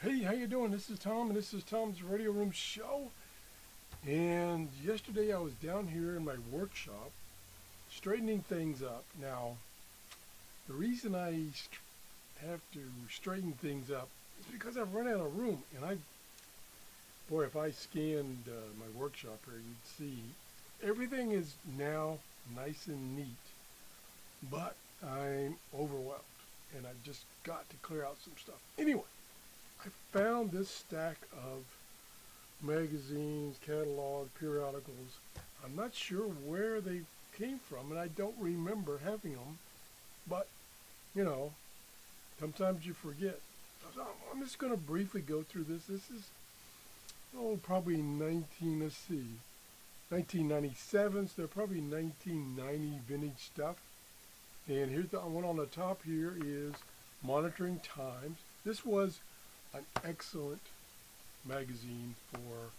Hey, how you doing? This is Tom, and this is Tom's Radio Room Show. And yesterday I was down here in my workshop straightening things up. Now, the reason I have to straighten things up is because I've run out of room. And boy, if I scanned my workshop here, you'd see everything is now nice and neat, but I'm overwhelmed, and I've just got to clear out some stuff. Anyway, I found this stack of magazines, catalogs, periodicals. I'm not sure where they came from, and I don't remember having them, but, you know, sometimes you forget. So I'm just going to briefly go through this. This is, probably 1997, so they're probably 1990 vintage stuff. And here's the one on the top here is Monitoring Times. This was an excellent magazine for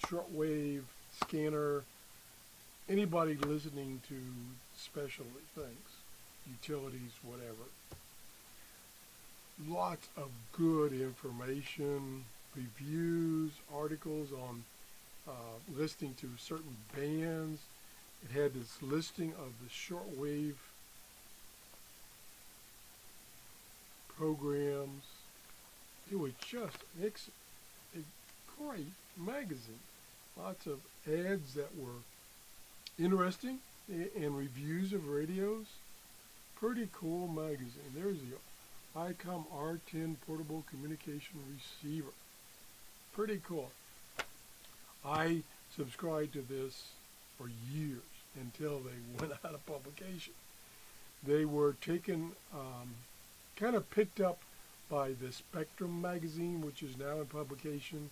shortwave, scanner, anybody listening to specialty things, utilities, whatever. Lots of good information, reviews, articles on listening to certain bands. It had this listing of the shortwave programs. It was just a great magazine. Lots of ads that were interesting and reviews of radios. Pretty cool magazine. There's the ICOM R10 portable communication receiver. Pretty cool. I subscribed to this for years until they went out of publication. They were taken, kind of picked up by the Spectrum magazine, which is now in publication.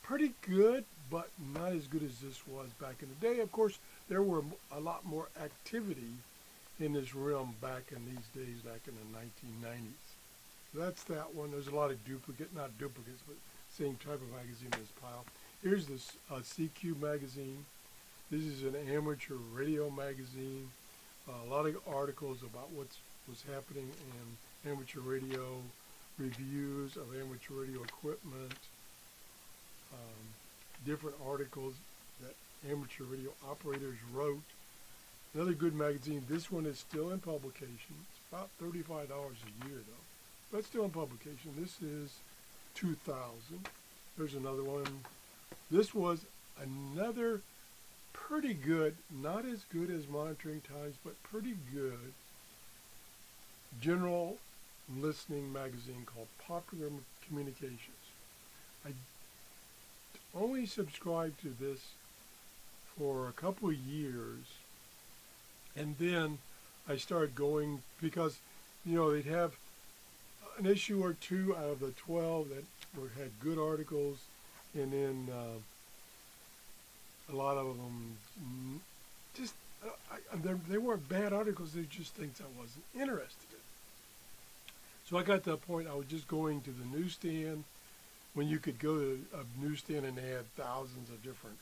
Pretty good, but not as good as this was back in the day. Of course, there were a lot more activity in this realm back in these days, back in the 1990s. That's that one. There's a lot of not duplicates, but same type of magazine in this pile. Here's this CQ magazine. This is an amateur radio magazine. A lot of articles about what's happening in amateur radio, reviews of amateur radio equipment, different articles that amateur radio operators wrote. Another good magazine. This one is still in publication. It's about $35 a year though, but still in publication. This is 2000. There's another one. This was another pretty good, not as good as Monitoring Times, but pretty good general listening magazine called Popular Communications. I only subscribed to this for a couple of years, and then I started going because, they'd have an issue or two out of the 12 that had good articles, and then a lot of them just, they weren't bad articles, they were just things I wasn't interested in. So I got to the point I was just going to the newsstand, when you could go to a newsstand and they had thousands of different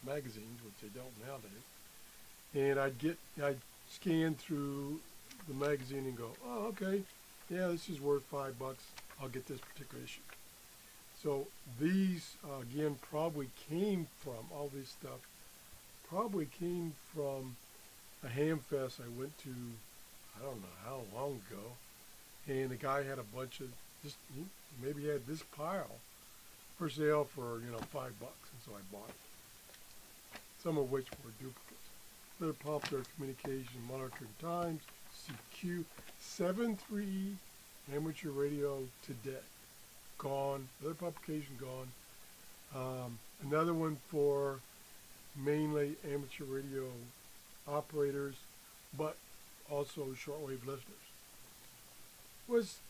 magazines, which they don't nowadays. And I'd scan through the magazine and go, oh, okay, yeah, this is worth $5. I'll get this particular issue. So these, again, probably came from, all this stuff, probably came from a ham fest I went to, I don't know how long ago. And the guy had a bunch of, maybe he had this pile for sale for, $5. And so I bought it. Some of which were duplicates. Other Popular Communication, Monitoring Times, CQ, 7.3 amateur radio today. Gone. Another publication gone. Another one for mainly amateur radio operators, but also shortwave listeners. Was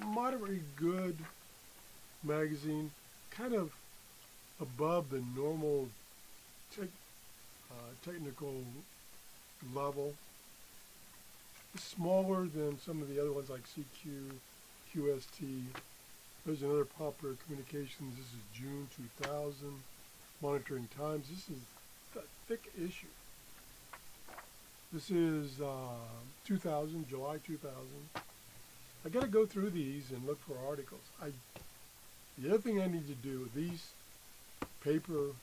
a moderately good magazine, kind of above the normal technical level. Smaller than some of the other ones like CQ, QST. There's another Popular Communications. This is June 2000. Monitoring Times. This is a thick issue. This is 2000, July 2000. I got to go through these and look for articles. The other thing I need to do with these paper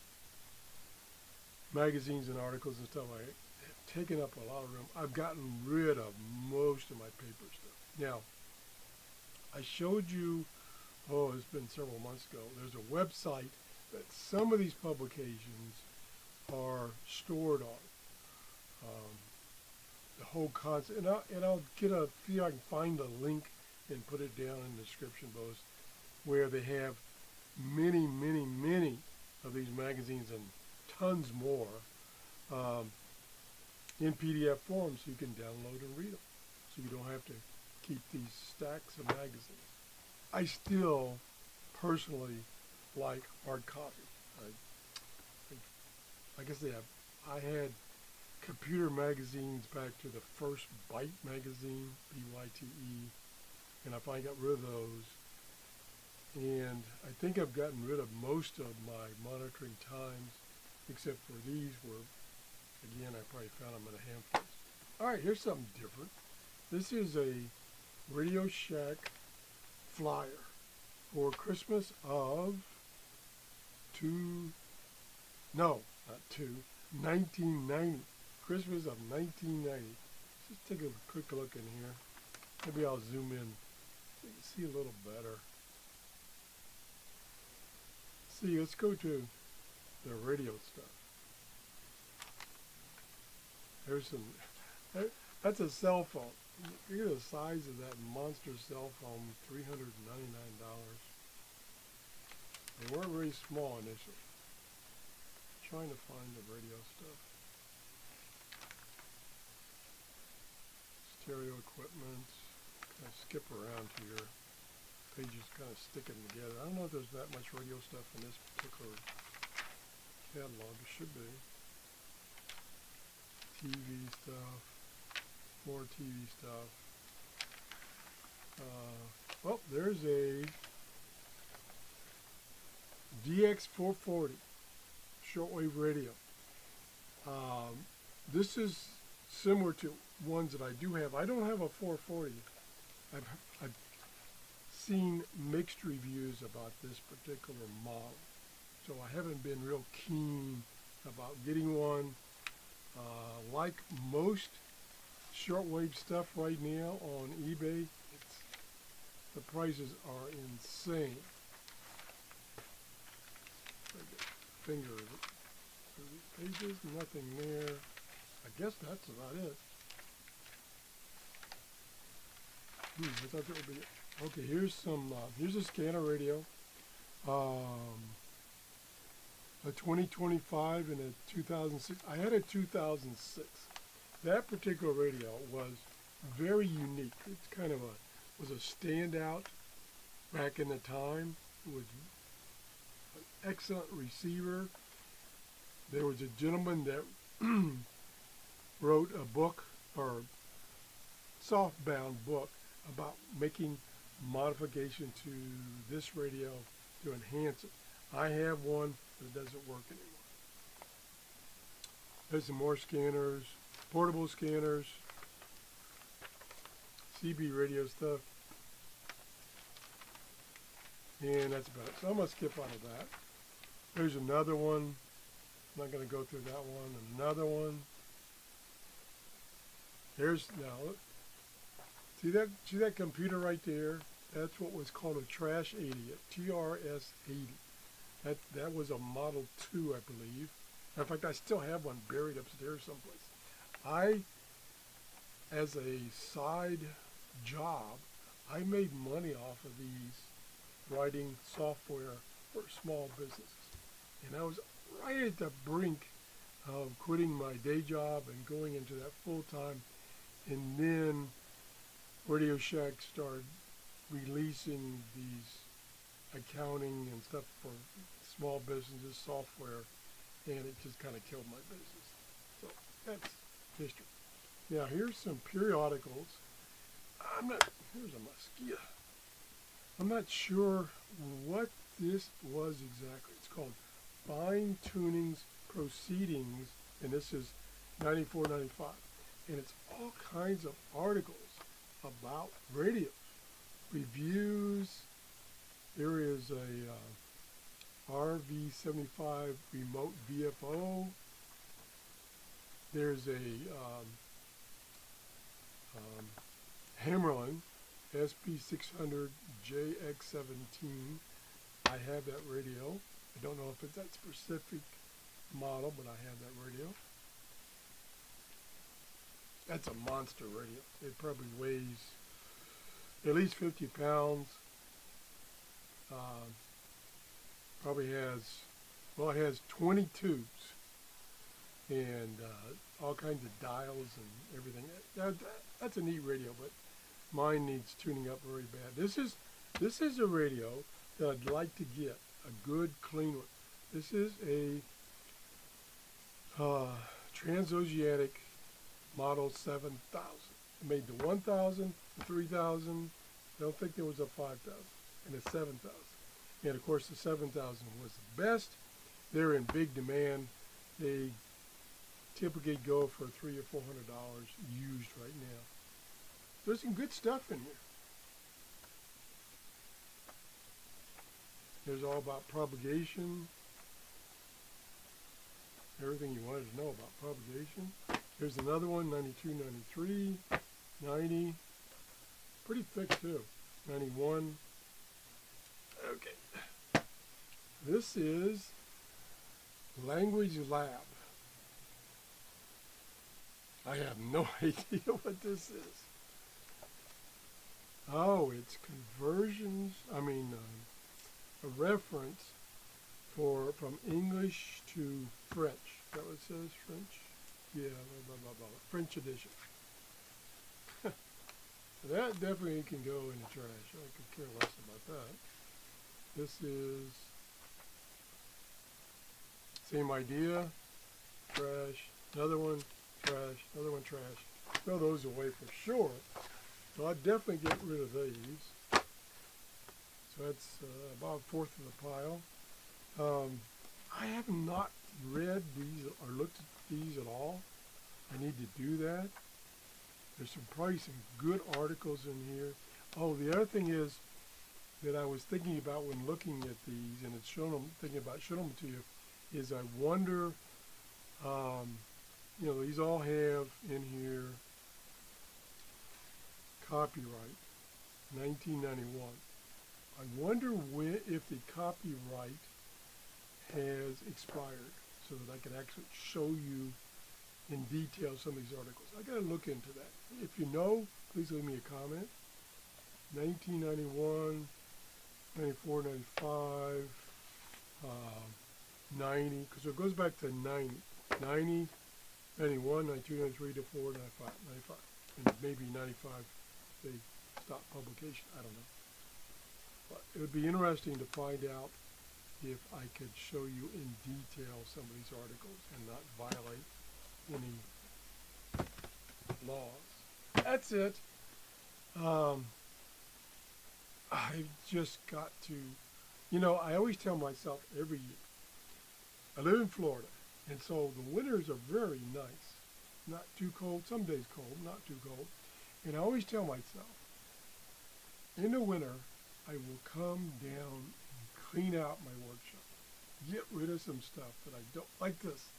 magazines and articles and stuff, I have taken up a lot of room. I've gotten rid of most of my paper stuff. Now, I showed you, oh, it's been several months ago, there's a website that some of these publications are stored on. The whole concept, and I'll see if I can find a link and put it down in the description box, where they have many, many, many of these magazines and tons more in PDF form, so you can download and read them, so you don't have to keep these stacks of magazines. I still personally like hard copy. Like I said, I had computer magazines back to the first Byte magazine, B-Y-T-E, and I finally got rid of those. And I think I've gotten rid of most of my monitoring times, except for these where, again, I probably found them in a handful. All right, here's something different. This is a Radio Shack flyer for Christmas of 1990. Christmas of 1990. Just take a quick look in here. Maybe I'll zoom in so you can see a little better. See, let's go to the radio stuff. There's some, that's a cell phone. Look at the size of that monster cell phone, $399. They weren't very small initially. Trying to find the radio stuff. Stereo equipment. Kind of skip around here. Pages kind of sticking together. I don't know if there's that much radio stuff in this particular catalog. It should be. TV stuff. More TV stuff. Well, there's a DX440 shortwave radio. This is similar to ones that I do have. I don't have a 440. I've seen mixed reviews about this particular model, so I haven't been real keen about getting one. Like most shortwave stuff right now on eBay, the prices are insane. Finger pages, nothing there. I guess that's about it. I thought that would be it. Okay, here's some. Here's a scanner radio. A 2025 and a 2006. I had a 2006. That particular radio was very unique. It's kind of was a standout back in the time. It was an excellent receiver. There was a gentleman that wrote a book, or softbound book, about making modification to this radio to enhance it. I have one, but it doesn't work anymore. There's some more scanners, portable scanners, CB radio stuff, and that's about it. So I'm going to skip out of that. There's another one. I'm not going to go through that one. Another one. Here's, now, see that computer right there? That's what was called a Trash 80, a TRRS 80. That was a Model 2, I believe. In fact, I still have one buried upstairs someplace. As a side job, I made money off of these writing software for small businesses. And I was right at the brink of quitting my day job and going into that full-time. And then Radio Shack started releasing these accounting and stuff for small businesses, software, and it just kind of killed my business. So that's history. Now here's some periodicals. Here's a mosquito. I'm not sure what this was exactly. It's called Fine Tunings Proceedings, and this is 94, 95. And it's all kinds of articles about radios. reviews. There is a RV75 remote VFO. There's a Hammerlin SP600 JX17. I have that radio. I don't know if it's that specific model, but I have that radio. That's a monster radio. It probably weighs at least 50 pounds. Probably has, well, it has 20 tubes and all kinds of dials and everything. That's a neat radio, but mine needs tuning up very bad. This is a radio that I'd like to get a good clean one. This is a transoceanic model 7000. It made the 1000, the 3000. I don't think there was a 5000 and a 7000. And of course the 7000 was the best. They're in big demand. They typically go for $300 or $400 used right now. There's some good stuff in here. There's all about propagation. Everything you wanted to know about propagation. Here's another one, 92, 93, 90. Pretty thick too. 91. Okay. This is Language Lab. I have no idea what this is. Oh, it's conversions. I mean, a reference from English to French. Is that what it says? French? Yeah, blah, blah, blah, blah. French edition. That definitely can go in the trash. I could care less about that. This is same idea. Trash. Another one. Trash. Another one. Trash. Throw those away for sure. So I'd definitely get rid of these. So that's about a fourth of the pile. I have not read these or looked at these at all. I need to do that. There's probably some good articles in here. Oh, the other thing is that I was thinking about when looking at these, and it's thinking about showing them to you, is I wonder, you know, these all have in here copyright, 1991. I wonder if the copyright has expired so that I can actually show you in detail some of these articles. I got to look into that. If you know, please leave me a comment. 1991, 94, 95, 90, because it goes back to 90, 90, 91, 92, 93, to 4, 95, 95, and maybe 95 they stopped publication. I don't know. But it would be interesting to find out if I could show you in detail some of these articles and not violate any laws. That's it. I've just got to, you know, I always tell myself every year, I live in Florida, and so the winters are very nice. Not too cold, some days cold, not too cold. And I always tell myself, in the winter, I will come down and clean out my workshop. Get rid of some stuff that I don't like. This.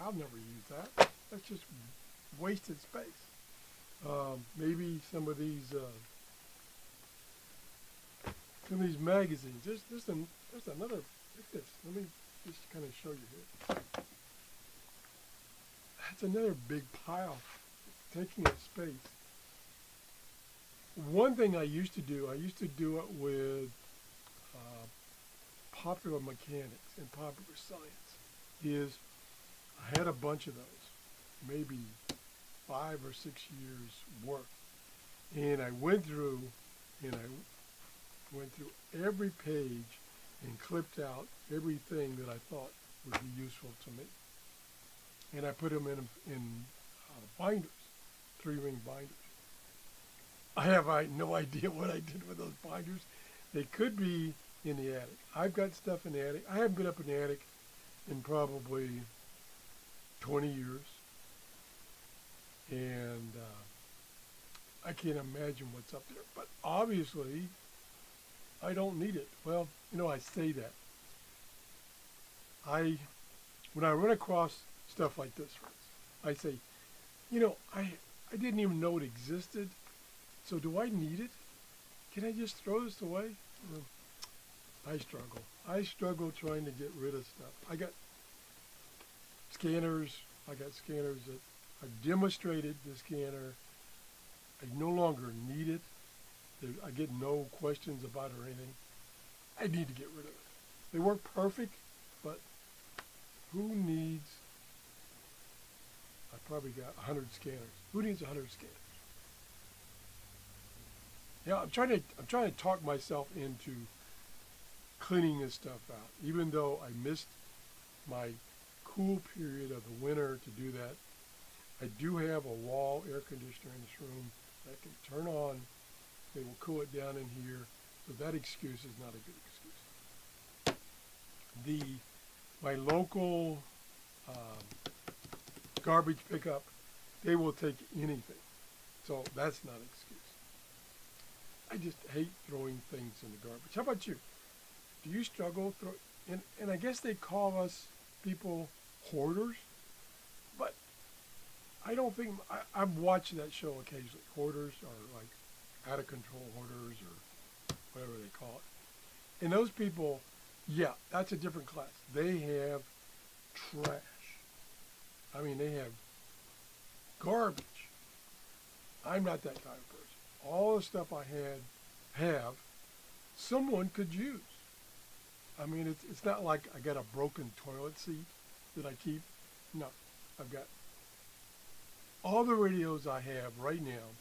I'll never use that. That's just wasted space. Maybe some of these magazines. There's another. Look at this. Let me just kind of show you here. That's another big pile taking up space. One thing I used to do it with popular mechanics and popular science, is I had a bunch of those, maybe 5 or 6 years worth, and I went through every page and clipped out everything that I thought would be useful to me, and I put them in binders, 3-ring binders. I have no idea what I did with those binders. They could be in the attic. I've got stuff in the attic. I haven't been up in the attic in probably 20 years. And I can't imagine what's up there. But obviously, I don't need it. Well, you know, I say that. When I run across stuff like this, friends, I say, you know, I didn't even know it existed. So do I need it? Can I just throw this away? Well, I struggle. I struggle trying to get rid of stuff. I got scanners. I got scanners that I've demonstrated the scanner. I no longer need it. I get no questions about it or anything. I need to get rid of it. They work perfect, but who needs, I probably got 100 scanners. Who needs 100 scanners? Yeah, I'm trying to talk myself into cleaning this stuff out. Even though I missed my cool period of the winter to do that, I do have a wall air conditioner in this room that I can turn on. They will cool it down in here. So that excuse is not a good excuse. My local garbage pickup, they will take anything. So that's not an excuse. I just hate throwing things in the garbage. How about you? Do you struggle? And I guess they call us people hoarders, but I don't think, I'm watching that show occasionally. Hoarders are like out of control hoarders or whatever they call it. And those people, yeah, that's a different class. They have trash. I mean, they have garbage. I'm not that kind of person. All the stuff I have, someone could use. I mean, it's not like I got a broken toilet seat that I keep. No, I've got all the radios I have right now.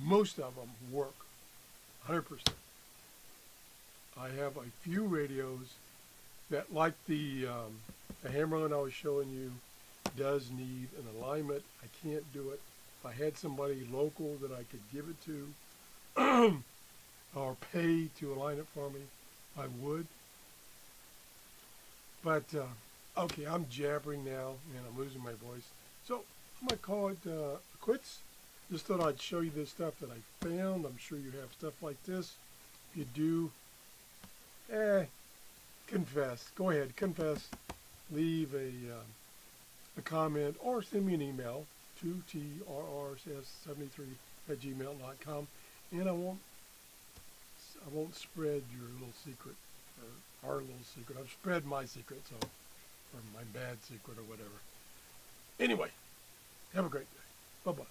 Most of them work 100%. I have a few radios that, like the Hammerlin I was showing you, does need an alignment. I can't do it. If I had somebody local that I could give it to or pay to align it for me, I would. But, okay, I'm jabbering now and I'm losing my voice. So I'm going to call it quits. Just thought I'd show you this stuff that I found. I'm sure you have stuff like this. If you do, confess. Go ahead, confess. Leave a comment or send me an email to TRRS73@gmail.com, and I won't spread your little secret or our little secret. I've spread my secret, so, or my bad secret or whatever. Anyway, have a great day. Bye-bye.